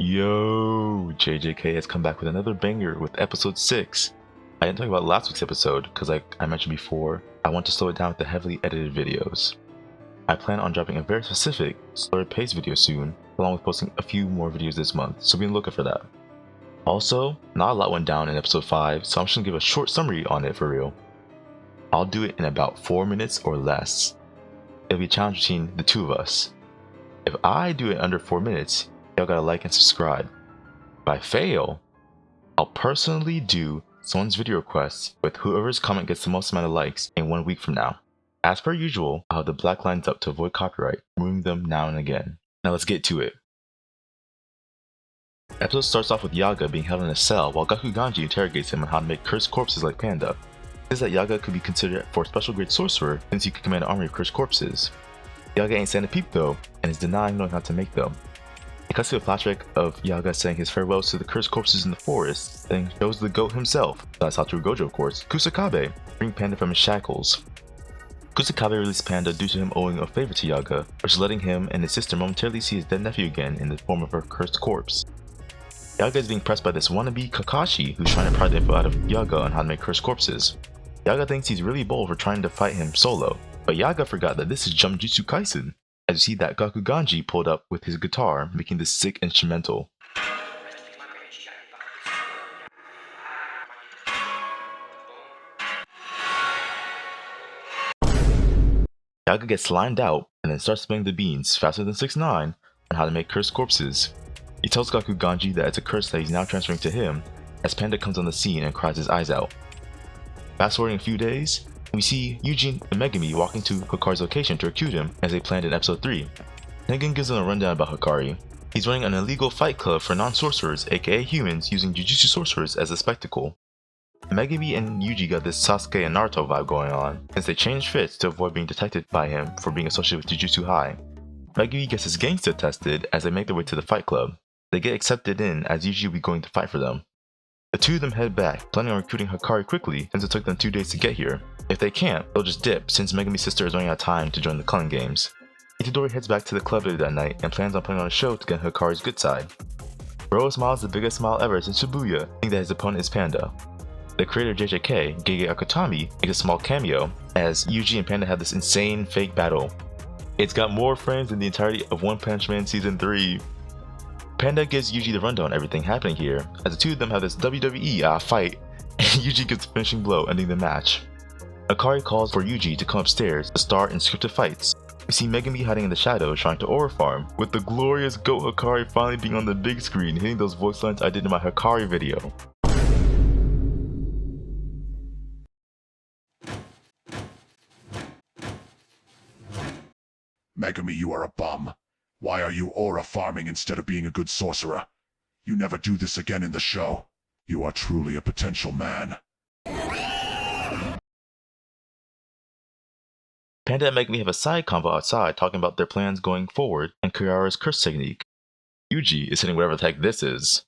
Yo, JJK has come back with another banger with episode 6. I didn't talk about last week's episode because like I mentioned before, I want to slow it down with the heavily edited videos. I plan on dropping a very specific, slower paced video soon, along with posting a few more videos this month, so be on the lookout for that. Also, not a lot went down in episode 5, so I'm just gonna give a short summary on it for real. I'll do it in about 4 minutes or less. It'll be a challenge between the two of us. If I do it under 4 minutes, y'all gotta like and subscribe. If I fail, I'll personally do someone's video requests with whoever's comment gets the most amount of likes in 1 week from now. As per usual, I'll have the black lines up to avoid copyright, removing them now and again. Now let's get to it. The episode starts off with Yaga being held in a cell while Gakuganji interrogates him on how to make cursed corpses like Panda. He says that Yaga could be considered for a special grade sorcerer since he could command an army of cursed corpses. Yaga ain't standing a peep though, and is denying knowing how to make them. It cuts to a flashback of Yaga saying his farewells to the cursed corpses in the forest, then shows the goat himself, that's Satoru Gojo of course, Kusakabe, freeing Panda from his shackles. Kusakabe released Panda due to him owing a favor to Yaga, which is letting him and his sister momentarily see his dead nephew again in the form of her cursed corpse. Yaga is being pressed by this wannabe Kakashi who's trying to pry the info out of Yaga on how to make cursed corpses. Yaga thinks he's really bold for trying to fight him solo, but Yaga forgot that this is Jujutsu Kaisen, as you see that Gakuganji pulled up with his guitar, making this sick instrumental. Yaga gets slimed out and then starts spilling the beans faster than 6ix9ine on how to make cursed corpses. He tells Gakuganji that it's a curse that he's now transferring to him, as Panda comes on the scene and cries his eyes out. Fast forwarding a few days, we see Yuji and Megumi walking to Hakari's location to recruit him as they planned in episode 3. Negan gives them a rundown about Hakari. He's running an illegal fight club for non-sorcerers, aka humans, using Jujutsu sorcerers as a spectacle. Megumi and Yuji got this Sasuke and Naruto vibe going on, since they changed fits to avoid being detected by him for being associated with Jujutsu High. Megumi gets his gangster tested as they make their way to the fight club. They get accepted in as Yuji will be going to fight for them. The two of them head back, planning on recruiting Hakari quickly since it took them 2 days to get here. If they can't, they'll just dip since Megumi's sister is running out of time to join the Culling Games. Itadori heads back to the club later that night and plans on putting on a show to get Hakari's good side. Bro smiles the biggest smile ever since Shibuya, thinking that his opponent is Panda. The creator of JJK, Gege Akutami, makes a small cameo as Yuji and Panda have this insane fake battle. It's got more frames than the entirety of One Punch Man Season 3. Panda gives Yuji the rundown on everything happening here, as the two of them have this WWE fight, and Yuji gets the finishing blow, ending the match. Hakari calls for Yuji to come upstairs to start in scripted fights. We see Megumi hiding in the shadows trying to aura farm, with the glorious GOAT Hakari finally being on the big screen, hitting those voice lines I did in my Hakari video. Megumi, you are a bum. Why are you aura farming instead of being a good sorcerer? You never do this again in the show. You are truly a potential man. Panda and Megumi have a side convo outside talking about their plans going forward and Kirara's curse technique. Yuji is hitting whatever the heck this is.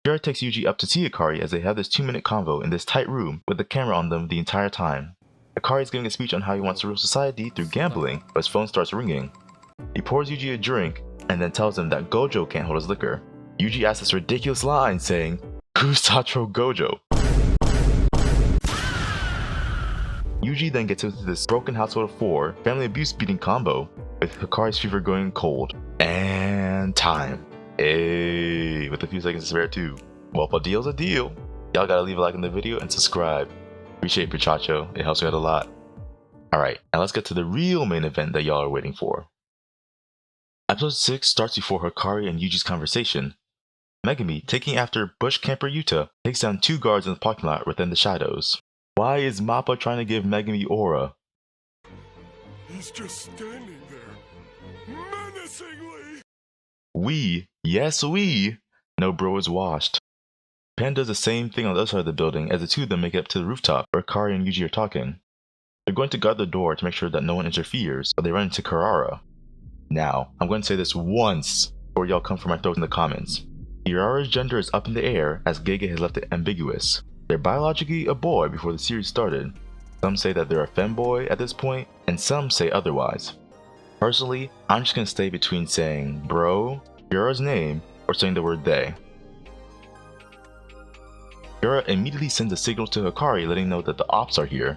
Kirara takes Yuji up to see Hakari as they have this 2-minute convo in this tight room with the camera on them the entire time. Hakari is giving a speech on how he wants to rule society through gambling, but his phone starts ringing. He pours Yuji a drink and then tells him that Gojo can't hold his liquor. Yuji asks this ridiculous line saying, "Who's Satoru Gojo?" Yuji then gets into this broken household of 4 family abuse beating combo with Hakari's fever going cold. And time. Ayy, with a few seconds to spare too. Well, if a deal's a deal, y'all gotta leave a like on the video and subscribe. Appreciate it, Chacho, it helps me out a lot. Alright, now let's get to the real main event that y'all are waiting for. Episode 6 starts before Hakari and Yuji's conversation. Megumi, taking after bush camper Yuta, takes down 2 guards in the parking lot within the shadows. Why is Mappa trying to give Megumi aura? He's just standing there, menacingly. Yes we, know bro is washed. Panda does the same thing on the other side of the building as the two of them make it up to the rooftop where Hakari and Yuji are talking. They're going to guard the door to make sure that no one interferes, but they run into Kirara. Now, I'm going to say this once before y'all come for my throat in the comments. Kirara's gender is up in the air as Gege has left it ambiguous. They're biologically a boy before the series started. Some say that they're a femboy at this point, and some say otherwise. Personally, I'm just gonna stay between saying bro, Kirara's name, or saying the word they. Kirara immediately sends a signal to Hakari letting know that the ops are here.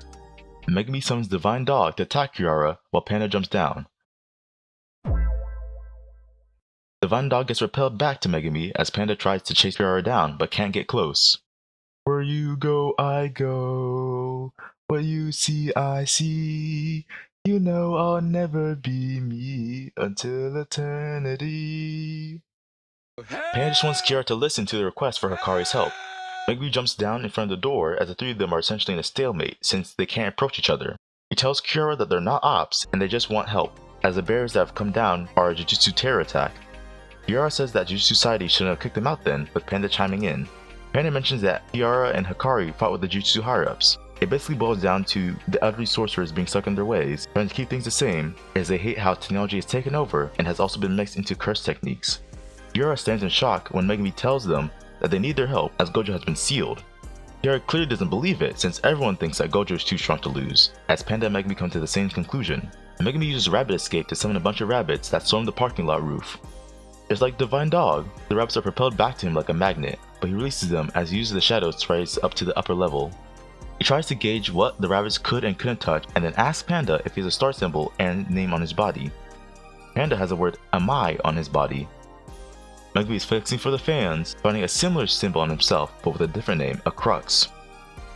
Megumi summons Divine Dog to attack Kirara while Panda jumps down. Divine Dog gets repelled back to Megumi as Panda tries to chase Kirara down but can't get close. Where you go, I go. What you see, I see. You know I'll never be me until eternity. Panda just wants Kirara to listen to the request for Hakari's help. Megumi jumps down in front of the door as the three of them are essentially in a stalemate since they can't approach each other. He tells Kirara that they're not ops and they just want help, as the bears that have come down are a Jujutsu terror attack. Kirara says that Jujutsu Society shouldn't have kicked them out then, with Panda chiming in. Panda mentions that Kirara and Hakari fought with the Jujutsu higher-ups. It basically boils down to the elderly sorcerers being stuck in their ways, trying to keep things the same, as they hate how technology has taken over and has also been mixed into curse techniques. Kirara stands in shock when Megumi tells them that they need their help as Gojo has been sealed. Kirara clearly doesn't believe it since everyone thinks that Gojo is too strong to lose, as Panda and Megumi come to the same conclusion. Megumi uses Rabbit Escape to summon a bunch of rabbits that storm the parking lot roof. Just like Divine Dog, the rabbits are propelled back to him like a magnet, but he releases them as he uses the shadows to rise up to the upper level. He tries to gauge what the rabbits could and couldn't touch and then asks Panda if he has a star symbol and name on his body. Panda has the word Amai on his body. Megumi is flexing for the fans, finding a similar symbol on himself but with a different name, a crux.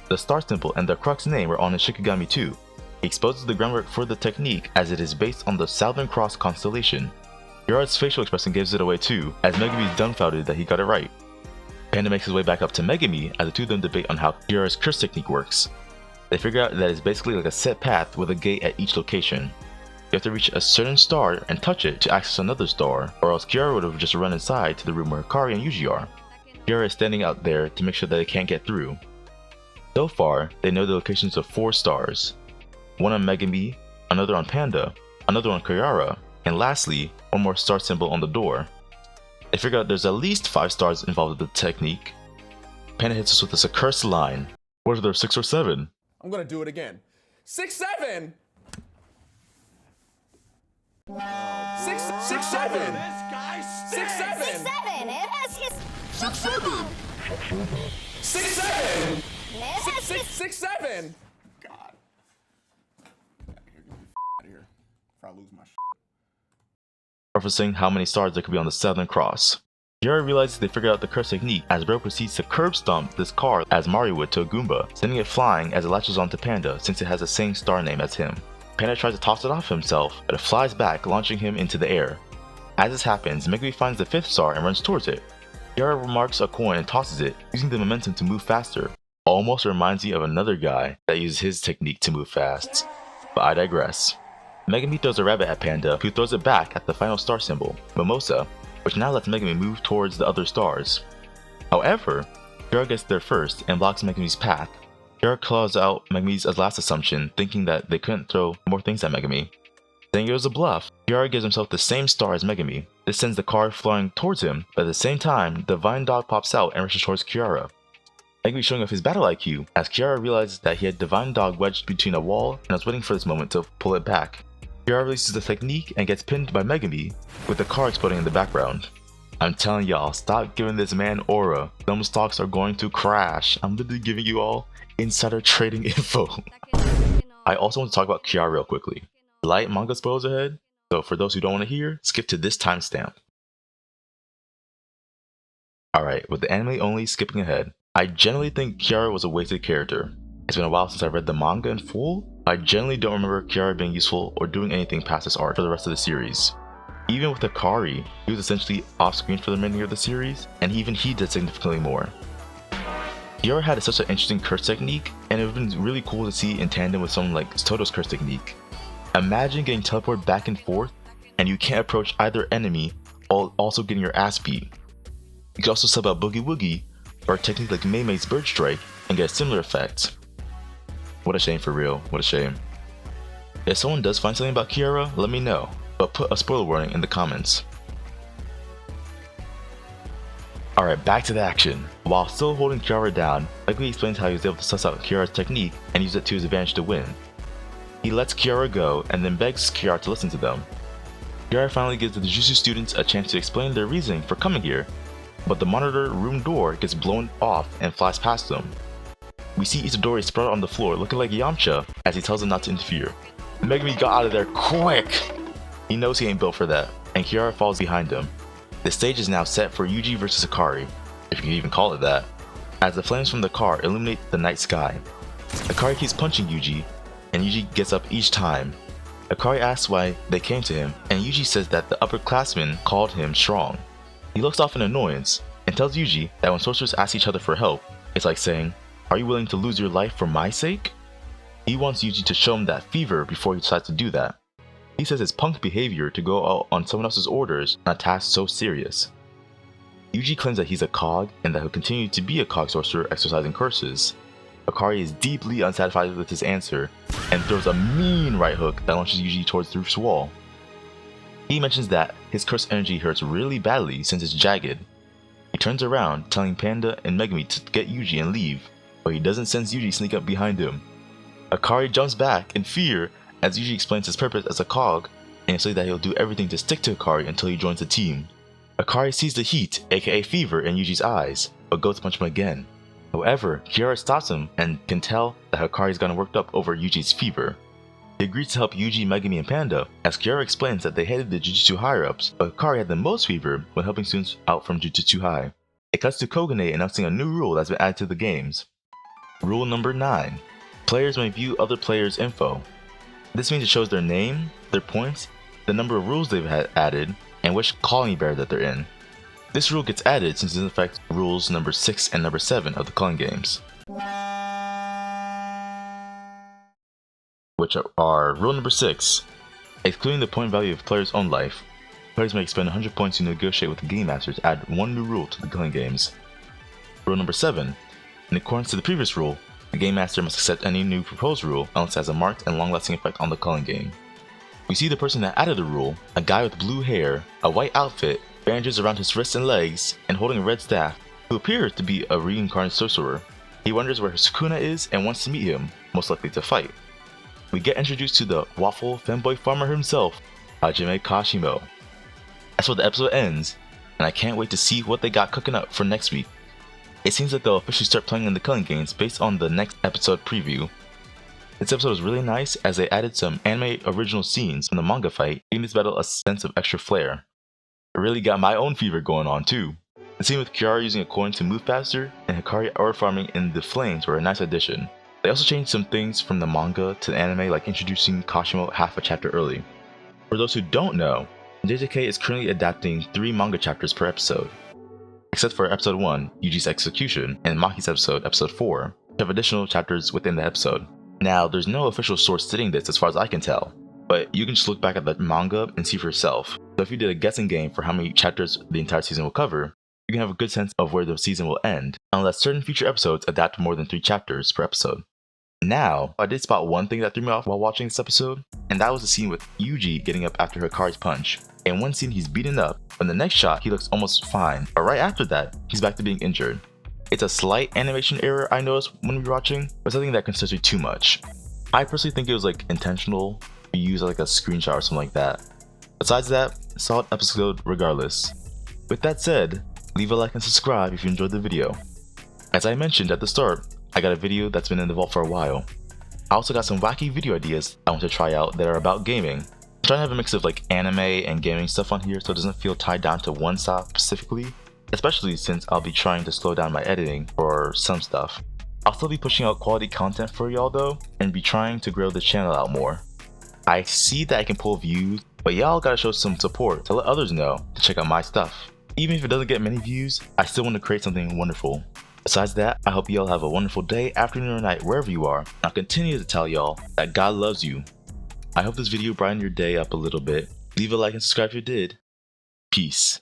The star symbol and the crux name are on his Shikigami too. He exposes the groundwork for the technique as it is based on the Southern Cross constellation. Kirara's facial expression gives it away too, as Megumi is dumbfounded that he got it right. Panda makes his way back up to Megumi as the two of them debate on how Kirara's curse technique works. They figure out that it's basically like a set path with a gate at each location. You have to reach a certain star and touch it to access another star, or else Kirara would have just run inside to the room where Hakari and Yuji are. Kirara is standing out there to make sure that they can't get through. So far, they know the locations of 4 stars. One on Megumi, another on Panda, another on Kirara, and lastly, one more star symbol on the door. They figure out there's at least 5 stars involved with the technique. Panda hits us with this accursed line. What are there, 6 or 7? I'm gonna do it again. 6, 7! 6, 6, 7! 6, 7! 6, 7! It has his 6, 7! 6, 7! It has 6, 6, 7! God. Get me out of here before I lose my shit. Referencing how many stars there could be on the Southern Cross. Kirara realizes they figured out the curse technique as Bro proceeds to curb stomp this car as Mario would to a Goomba, sending it flying as it latches onto Panda since it has the same star name as him. Panda tries to toss it off himself, but it flies back, launching him into the air. As this happens, Megumi finds the 5th star and runs towards it. Kirara remarks a coin and tosses it, using the momentum to move faster. Almost reminds me of another guy that uses his technique to move fast. But I digress. Megumi throws a rabbit at Panda, who throws it back at the final star symbol, Mimosa, which now lets Megumi move towards the other stars. However, Kirara gets there first and blocks Megumi's path. Kirara calls out Megumi's last assumption, thinking that they couldn't throw more things at Megumi. Saying it was a bluff, Kirara gives himself the same star as Megumi. This sends the car flying towards him, but at the same time, Divine Dog pops out and rushes towards Kirara. Megumi showing off his battle IQ, as Kirara realizes that he had Divine Dog wedged between a wall and was waiting for this moment to pull it back. Kirara releases the technique and gets pinned by Megumi, with the car exploding in the background. I'm telling y'all, stop giving this man aura. Some stocks are going to crash. I'm literally giving you all insider trading info. I also want to talk about Kirara real quickly. Light manga spoilers ahead, so for those who don't want to hear, skip to this timestamp. Alright, with the anime only skipping ahead, I generally think Kirara was a wasted character. It's been a while since I read the manga in full. I generally don't remember Kirara being useful or doing anything past this arc for the rest of the series. Even with Hakari, he was essentially off screen for the remainder of the series, and even he did significantly more. Kirara had such an interesting curse technique, and it would have been really cool to see in tandem with someone like Toto's curse technique. Imagine getting teleported back and forth, and you can't approach either enemy while also getting your ass beat. You could also sub out Boogie Woogie, or a technique like Mei Mei's Bird Strike, and get a similar effect. What a shame for real, what a shame. If someone does find something about Kirara, let me know, but put a spoiler warning in the comments. Alright, back to the action. While still holding Kirara down, Megumi explains how he was able to suss out Kirara's technique and use it to his advantage to win. He lets Kirara go and then begs Kirara to listen to them. Kirara finally gives the Jujutsu students a chance to explain their reasoning for coming here, but the monitor room door gets blown off and flies past them. We see Itadori spread out on the floor looking like Yamcha as he tells them not to interfere. Megumi got out of there quick! He knows he ain't built for that, and Kirara falls behind him. The stage is now set for Yuji vs Hakari, if you can even call it that, as the flames from the car illuminate the night sky. Hakari keeps punching Yuji, and Yuji gets up each time. Hakari asks why they came to him, and Yuji says that the upperclassmen called him strong. He looks off in annoyance, and tells Yuji that when sorcerers ask each other for help, it's like saying, "Are you willing to lose your life for my sake?" He wants Yuji to show him that fever before he decides to do that. He says it's punk behavior to go out on someone else's orders on a task so serious. Yuji claims that he's a cog and that he'll continue to be a cog sorcerer exercising curses. Hakari is deeply unsatisfied with his answer and throws a mean right hook that launches Yuji towards the roof's wall. He mentions that his curse energy hurts really badly since it's jagged. He turns around, telling Panda and Megumi to get Yuji and leave, but he doesn't sense Yuji sneak up behind him. Hakari jumps back in fear as Yuji explains his purpose as a cog and says that he'll do everything to stick to Hakari until he joins the team. Hakari sees the heat, aka fever, in Yuji's eyes, but goes to punch him again. However, Kirara stops him and can tell that Hakari's gotten worked up over Yuji's fever. He agrees to help Yuji, Megumi, and Panda, as Kirara explains that they hated the Jujutsu higher-ups, but Hakari had the most fever when helping students out from Jujutsu High. It cuts to Kogane announcing a new rule that's been added to the games. Rule number 9. Players may view other players' info. This means it shows their name, their points, the number of rules they've had added, and which colony bear that they're in. This rule gets added since it affects rules number 6 and number 7 of the Culling Games, which are rule number 6, excluding the point value of the player's own life. Players may expend 100 points to negotiate with the Game Master to add one new rule to the Culling Games. Rule number 7, in accordance to the previous rule, the Game Master must accept any new proposed rule unless it has a marked and long-lasting effect on the Culling Game. We see the person that added the rule, a guy with blue hair, a white outfit, bandages around his wrists and legs, and holding a red staff, who appears to be a reincarnated sorcerer. He wonders where his Sukuna is and wants to meet him, most likely to fight. We get introduced to the waffle fanboy farmer himself, Hajime Kashimo. That's where the episode ends, and I can't wait to see what they got cooking up for next week. It seems like they'll officially start playing in the Culling Games based on the next episode preview. This episode was really nice as they added some anime original scenes from the manga fight, giving this battle a sense of extra flair. It really got my own fever going on too. The scene with Kirara using a coin to move faster and Hakari aura farming in the flames were a nice addition. They also changed some things from the manga to the anime, like introducing Kashimo half a chapter early. For those who don't know, JJK is currently adapting 3 manga chapters per episode, except for episode 1, Yuji's execution, and Maki's episode, episode 4, which have additional chapters within the episode. Now, there's no official source stating this as far as I can tell, but you can just look back at the manga and see for yourself. So if you did a guessing game for how many chapters the entire season will cover, you can have a good sense of where the season will end, unless certain future episodes adapt more than 3 chapters per episode. Now, I did spot one thing that threw me off while watching this episode, and that was the scene with Yuji getting up after Hakari's punch. In one scene he's beaten up, but in the next shot he looks almost fine, but right after that, he's back to being injured. It's a slight animation error I noticed when we were watching, but something that concerns me too much. I personally think it was like intentional, to use like a screenshot or something like that. Besides that, solid episode regardless. With that said, leave a like and subscribe if you enjoyed the video. As I mentioned at the start, I got a video that's been in the vault for a while. I also got some wacky video ideas I want to try out that are about gaming. I'm trying to have a mix of like anime and gaming stuff on here so it doesn't feel tied down to one style specifically, especially since I'll be trying to slow down my editing for some stuff. I'll still be pushing out quality content for y'all though, and be trying to grow the channel out more. I see that I can pull views, but y'all gotta show some support to let others know to check out my stuff. Even if it doesn't get many views, I still want to create something wonderful. Besides that, I hope y'all have a wonderful day, afternoon, or night wherever you are, and I'll continue to tell y'all that God loves you. I hope this video brightened your day up a little bit. Leave a like and subscribe if you did. Peace.